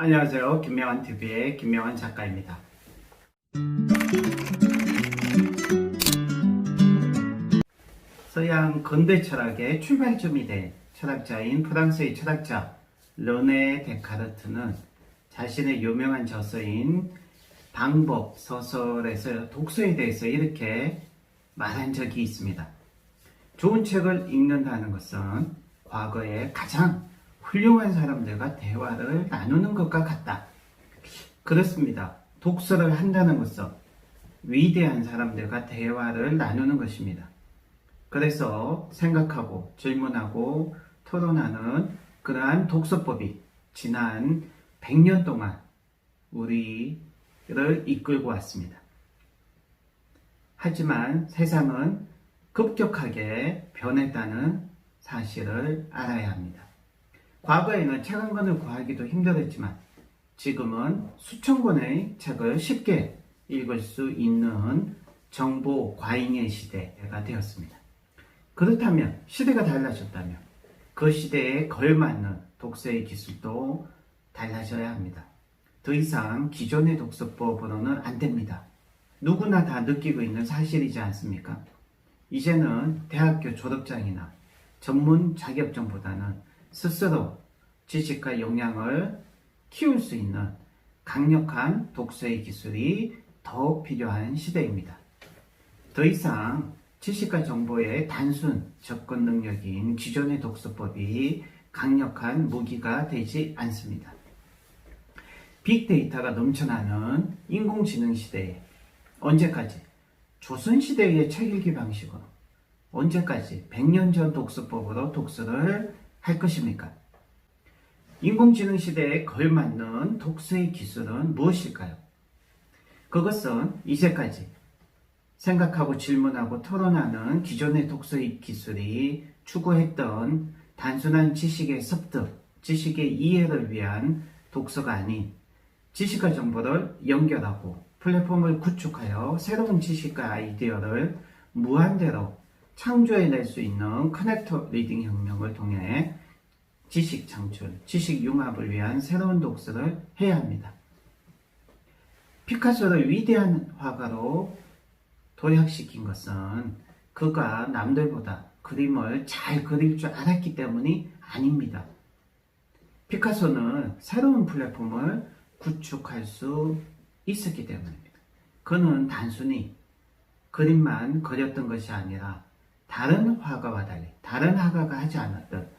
안녕하세요. 김명환TV의 김명환 작가입니다. 서양 근대 철학의 출발점이 된 철학자인 프랑스의 철학자 르네 데카르트는 자신의 유명한 저서인 방법 소설에서 독서에 대해서 이렇게 말한 적이 있습니다. 좋은 책을 읽는다는 것은 과거에 가장 훌륭한 사람들과 대화를 나누는 것과 같다. 그렇습니다. 독서를 한다는 것은 위대한 사람들과 대화를 나누는 것입니다. 그래서 생각하고 질문하고 토론하는 그러한 독서법이 지난 100년 동안 우리를 이끌고 왔습니다. 하지만 세상은 급격하게 변했다는 사실을 알아야 합니다. 과거에는 책 한 권을 구하기도 힘들었지만 지금은 수천 권의 책을 쉽게 읽을 수 있는 정보 과잉의 시대가 되었습니다. 그렇다면 시대가 달라졌다면 그 시대에 걸맞는 독서의 기술도 달라져야 합니다. 더 이상 기존의 독서법으로는 안 됩니다. 누구나 다 느끼고 있는 사실이지 않습니까? 이제는 대학교 졸업장이나 전문 자격증보다는 스스로 지식과 역량을 키울 수 있는 강력한 독서의 기술이 더 필요한 시대입니다. 더 이상 지식과 정보의 단순 접근 능력인 기존의 독서법이 강력한 무기가 되지 않습니다. 빅데이터가 넘쳐나는 인공지능 시대에 언제까지 조선시대의 책 읽기 방식으로 언제까지 100년 전 독서법으로 독서를 할 것입니까? 인공지능 시대에 걸맞는 독서의 기술은 무엇일까요? 그것은 이제까지 생각하고 질문하고 토론하는 기존의 독서의 기술이 추구했던 단순한 지식의 습득, 지식의 이해를 위한 독서가 아닌 지식과 정보를 연결하고 플랫폼을 구축하여 새로운 지식과 아이디어를 무한대로 창조해낼 수 있는 커넥터 리딩 혁명을 통해 지식 창출, 지식 융합을 위한 새로운 독서를 해야 합니다. 피카소를 위대한 화가로 도약시킨 것은 그가 남들보다 그림을 잘 그릴 줄 알았기 때문이 아닙니다. 피카소는 새로운 플랫폼을 구축할 수 있었기 때문입니다. 그는 단순히 그림만 그렸던 것이 아니라 다른 화가와 달리 다른 화가가 하지 않았던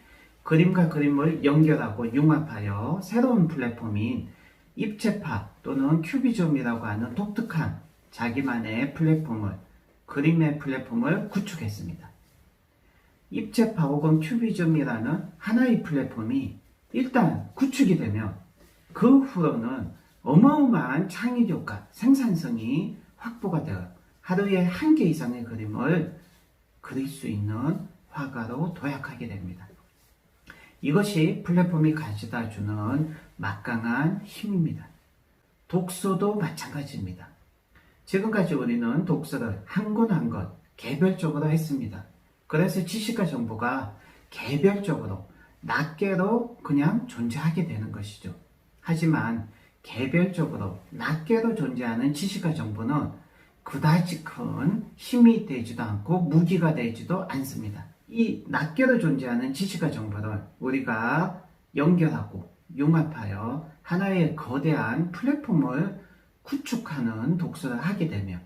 그림과 그림을 연결하고 융합하여 새로운 플랫폼인 입체파 또는 큐비즘이라고 하는 독특한 자기만의 플랫폼을, 그림의 플랫폼을 구축했습니다. 입체파 혹은 큐비즘이라는 하나의 플랫폼이 일단 구축이 되면 그 후로는 어마어마한 창의력과 생산성이 확보가 되어 하루에 한 개 이상의 그림을 그릴 수 있는 화가로 도약하게 됩니다. 이것이 플랫폼이 가져다 주는 막강한 힘입니다. 독서도 마찬가지입니다. 지금까지 우리는 독서를 한 권 한 권 개별적으로 했습니다. 그래서 지식과 정보가 개별적으로 낱개로 그냥 존재하게 되는 것이죠. 하지만 개별적으로 낱개로 존재하는 지식과 정보는 그다지 큰 힘이 되지도 않고 무기가 되지도 않습니다. 이 낱개로 존재하는 지식과 정보를 우리가 연결하고 융합하여 하나의 거대한 플랫폼을 구축하는 독서를 하게 되면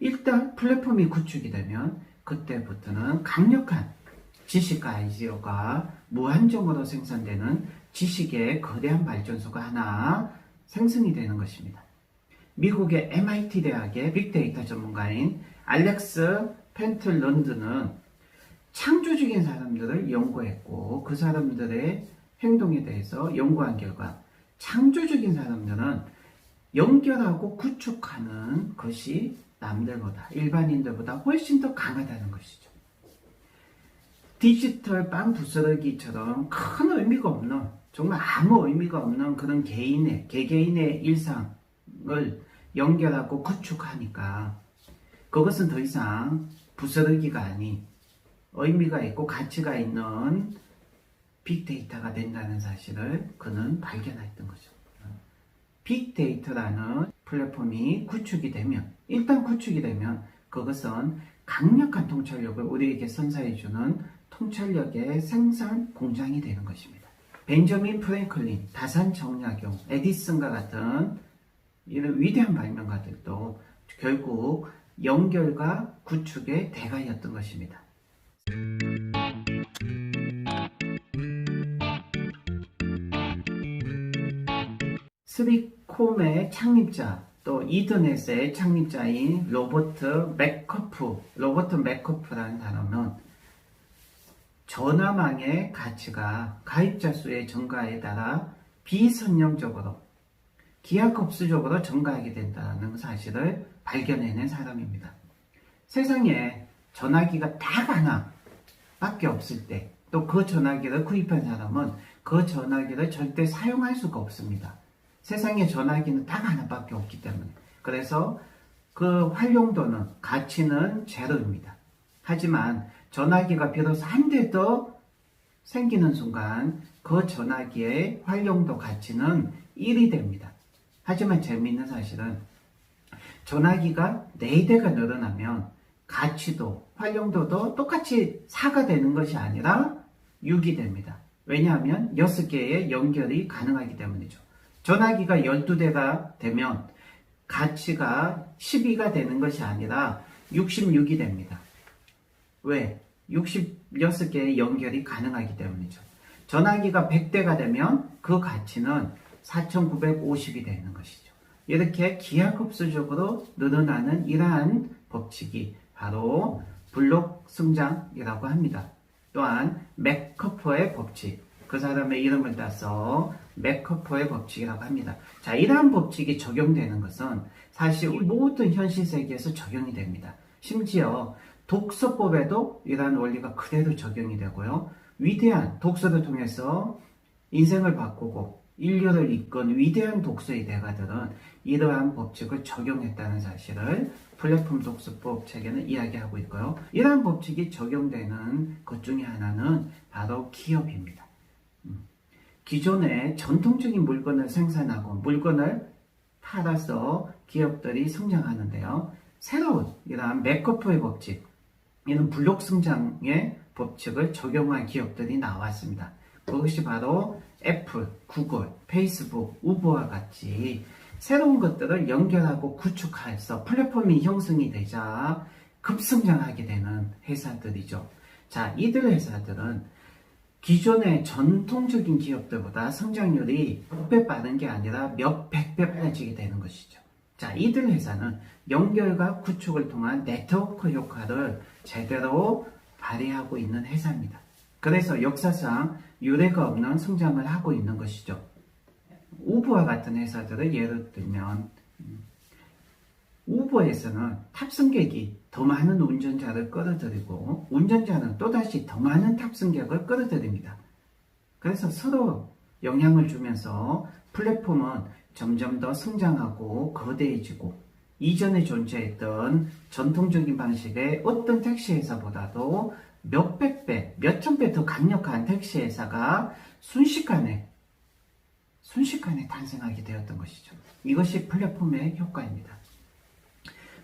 일단 플랫폼이 구축이 되면 그때부터는 강력한 지식과 아이디어가 무한정으로 생산되는 지식의 거대한 발전소가 하나 생성이 되는 것입니다. 미국의 MIT 대학의 빅데이터 전문가인 알렉스 펜틀런드는 창조적인 사람들을 연구했고 그 사람들의 행동에 대해서 연구한 결과 창조적인 사람들은 연결하고 구축하는 것이 남들보다 일반인들보다 훨씬 더 강하다는 것이죠. 디지털 빵 부스러기처럼 큰 의미가 없는 정말 아무 의미가 없는 그런 개개인의 일상을 연결하고 구축하니까 그것은 더 이상 부스러기가 아닌 의미가 있고 가치가 있는 빅데이터가 된다는 사실을 그는 발견했던 거죠. 빅데이터라는 플랫폼이 구축이 되면, 일단 구축이 되면 그것은 강력한 통찰력을 우리에게 선사해주는 통찰력의 생산 공장이 되는 것입니다. 벤저민 프랭클린, 다산 정약용, 에디슨과 같은 이런 위대한 발명가들도 결국 연결과 구축의 대가였던 것입니다. 스리콤의 창립자, 또 이더넷의 창립자인 로버트 맥커프라는 사람은 전화망의 가치가 가입자 수의 증가에 따라 비선형적으로 기하급수적으로 증가하게 된다는 사실을 발견해낸 사람입니다. 세상에 전화기가 딱 하나밖에 없을 때, 또 그 전화기를 구입한 사람은 그 전화기를 절대 사용할 수가 없습니다. 세상에 전화기는 딱 하나밖에 없기 때문에. 그래서 그 활용도는, 가치는 제로입니다. 하지만 전화기가 비로소 한 대 더 생기는 순간 그 전화기의 활용도 가치는 1이 됩니다. 하지만 재미있는 사실은 전화기가 4대가 늘어나면 가치도 활용도도 똑같이 4가 되는 것이 아니라 6이 됩니다. 왜냐하면 6개의 연결이 가능하기 때문이죠. 전화기가 12대가 되면 가치가 12가 되는 것이 아니라 66이 됩니다. 왜? 66개의 연결이 가능하기 때문이죠. 전화기가 100대가 되면 그 가치는 4950이 되는 것이죠. 이렇게 기하급수적으로 늘어나는 이러한 법칙이 바로 블록 성장이라고 합니다. 또한 맥커퍼의 법칙, 그 사람의 이름을 따서 맥커퍼의 법칙이라고 합니다. 자, 이러한 법칙이 적용되는 것은 사실 모든 현실 세계에서 적용이 됩니다. 심지어 독서법에도 이러한 원리가 그대로 적용이 되고요. 위대한 독서를 통해서 인생을 바꾸고 인류를 이끈 위대한 독서의 대가들은 이러한 법칙을 적용했다는 사실을 플랫폼 독서법 책에는 이야기하고 있고요. 이러한 법칙이 적용되는 것 중에 하나는 바로 기업입니다. 기존의 전통적인 물건을 생산하고 물건을 팔아서 기업들이 성장하는데요. 새로운 이러한 맥커퍼의 법칙, 이런 블록 성장의 법칙을 적용한 기업들이 나왔습니다. 그것이 바로 애플, 구글, 페이스북, 우버와 같이 새로운 것들을 연결하고 구축해서 플랫폼이 형성이 되자 급성장하게 되는 회사들이죠. 자, 이들 회사들은 기존의 전통적인 기업들보다 성장률이 100배 빠른 게 아니라 몇 백 배 빨라지게 되는 것이죠. 자, 이들 회사는 연결과 구축을 통한 네트워크 효과를 제대로 발휘하고 있는 회사입니다. 그래서 역사상 유례가 없는 성장을 하고 있는 것이죠. 우버와 같은 회사들을 예를 들면 우버에서는 탑승객이 더 많은 운전자를 끌어들이고 운전자는 또다시 더 많은 탑승객을 끌어들입니다. 그래서 서로 영향을 주면서 플랫폼은 점점 더 성장하고 거대해지고 이전에 존재했던 전통적인 방식의 어떤 택시회사보다도 몇백 배, 몇천 배 더 강력한 택시회사가 순식간에 탄생하게 되었던 것이죠. 이것이 플랫폼의 효과입니다.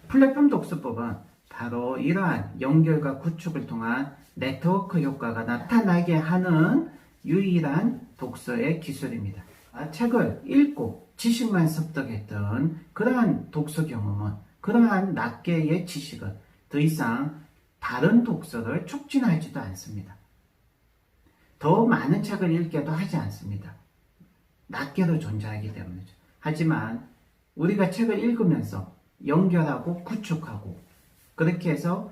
플랫폼 독서법은 바로 이러한 연결과 구축을 통한 네트워크 효과가 나타나게 하는 유일한 독서의 기술입니다. 책을 읽고 지식만 습득했던 그러한 독서 경험은, 그러한 낱개의 지식은 더 이상 다른 독서를 촉진하지도 않습니다. 더 많은 책을 읽게도 하지 않습니다. 낱개로 존재하기 때문이죠. 하지만 우리가 책을 읽으면서 연결하고 구축하고 그렇게 해서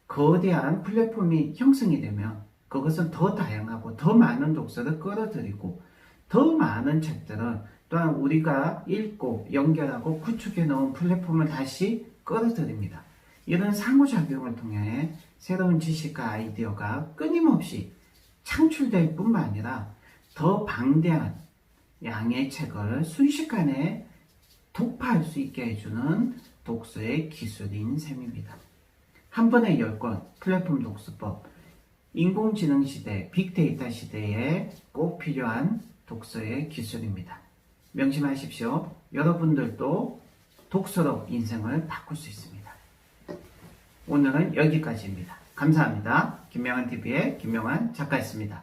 거대한 플랫폼이 형성이 되면 그것은 더 다양하고 더 많은 독서를 끌어들이고 더 많은 책들은 또한 우리가 읽고 연결하고 구축해 놓은 플랫폼을 다시 끌어들입니다. 이런 상호작용을 통해 새로운 지식과 아이디어가 끊임없이 창출될 뿐만 아니라 더 방대한 양의 책을 순식간에 독파할 수 있게 해주는 독서의 기술인 셈입니다. 한 번에 10권 플랫폼 독서법, 인공지능 시대, 빅데이터 시대에 꼭 필요한 독서의 기술입니다. 명심하십시오. 여러분들도 독서로 인생을 바꿀 수 있습니다. 오늘은 여기까지입니다. 감사합니다. 김명환TV의 김명환 작가였습니다.